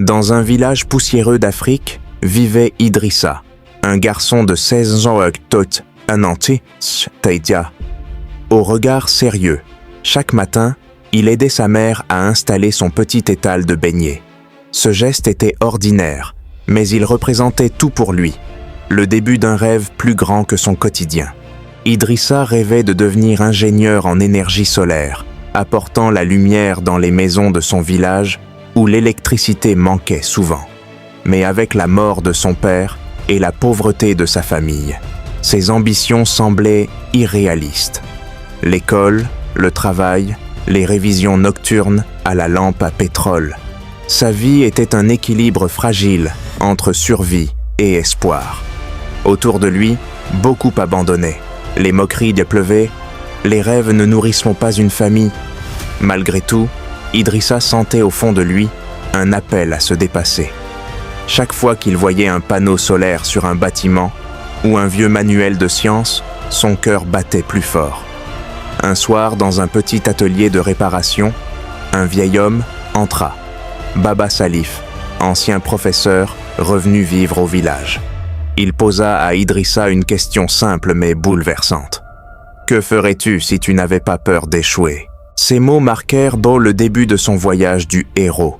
Dans un village poussiéreux d'Afrique, vivait Idrissa, un garçon de 16 ans au regard sérieux. Chaque matin, il aidait sa mère à installer son petit étal de beignets. Ce geste était ordinaire, mais il représentait tout pour lui, le début d'un rêve plus grand que son quotidien. Idrissa rêvait de devenir ingénieur en énergie solaire, apportant la lumière dans les maisons de son village où l'électricité manquait souvent. Mais avec la mort de son père et la pauvreté de sa famille, ses ambitions semblaient irréalistes. L'école, le travail, les révisions nocturnes à la lampe à pétrole. Sa vie était un équilibre fragile entre survie et espoir. Autour de lui, beaucoup abandonnaient. Les moqueries pleuvaient, les rêves ne nourrissent pas une famille. Malgré tout, Idrissa sentait au fond de lui un appel à se dépasser. Chaque fois qu'il voyait un panneau solaire sur un bâtiment ou un vieux manuel de science, son cœur battait plus fort. Un soir, dans un petit atelier de réparation, un vieil homme entra. Baba Salif, ancien professeur, revenu vivre au village. Il posa à Idrissa une question simple mais bouleversante. « Que ferais-tu si tu n'avais pas peur d'échouer ?» Ces mots marquèrent le début de son voyage du héros.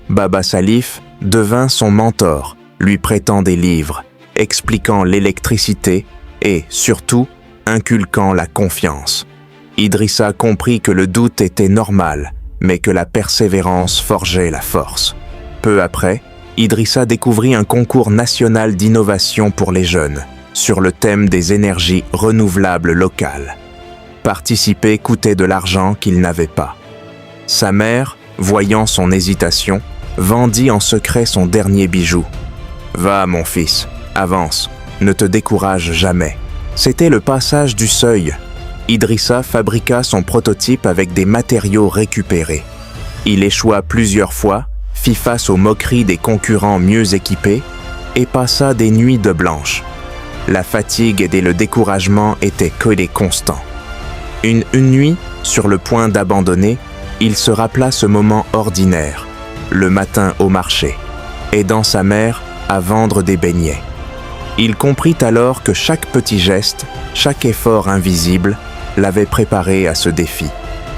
Baba Salif devint son mentor, lui prêtant des livres, expliquant l'électricité et, surtout, inculquant la confiance. Idrissa comprit que le doute était normal, mais que la persévérance forgeait la force. Peu après, Idrissa découvrit un concours national d'innovation pour les jeunes, sur le thème des énergies renouvelables locales. Participer coûtait de l'argent qu'il n'avait pas. Sa mère, voyant son hésitation, vendit en secret son dernier bijou. « Va, mon fils, avance, ne te décourage jamais. » C'était le passage du seuil. Idrissa fabriqua son prototype avec des matériaux récupérés. Il échoua plusieurs fois, fit face aux moqueries des concurrents mieux équipés et passa des nuits de blanche. La fatigue et le découragement étaient collés constants. Une nuit, sur le point d'abandonner, il se rappela ce moment ordinaire, le matin au marché, aidant sa mère à vendre des beignets. Il comprit alors que chaque petit geste, chaque effort invisible, l'avait préparé à ce défi.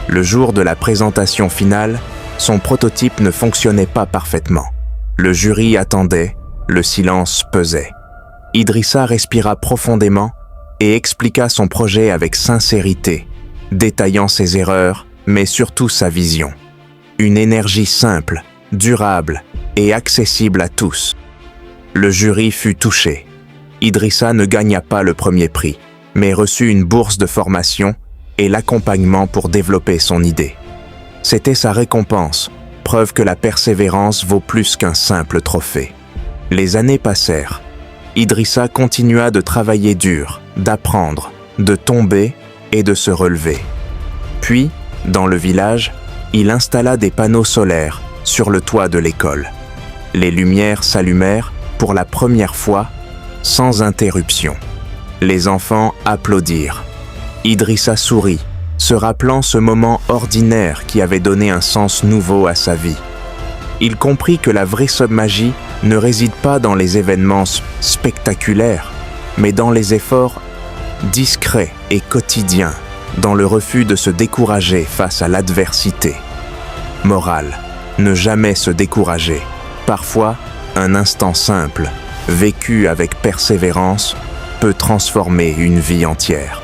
Le jour de la présentation finale, son prototype ne fonctionnait pas parfaitement. Le jury attendait, le silence pesait. Idrissa respira profondément et expliqua son projet avec sincérité, détaillant ses erreurs, mais surtout sa vision. Une énergie simple, durable et accessible à tous. Le jury fut touché. Idrissa ne gagna pas le premier prix, mais reçut une bourse de formation et l'accompagnement pour développer son idée. C'était sa récompense, preuve que la persévérance vaut plus qu'un simple trophée. Les années passèrent. Idrissa continua de travailler dur, d'apprendre, de tomber et de se relever. Puis, dans le village, il installa des panneaux solaires sur le toit de l'école. Les lumières s'allumèrent pour la première fois, sans interruption. Les enfants applaudirent. Idrissa sourit, se rappelant ce moment ordinaire qui avait donné un sens nouveau à sa vie. Il comprit que la vraie magie ne réside pas dans les événements spectaculaires, mais dans les efforts discrets et quotidiens, dans le refus de se décourager face à l'adversité. Morale, ne jamais se décourager. Parfois, un instant simple, vécu avec persévérance, peut transformer une vie entière.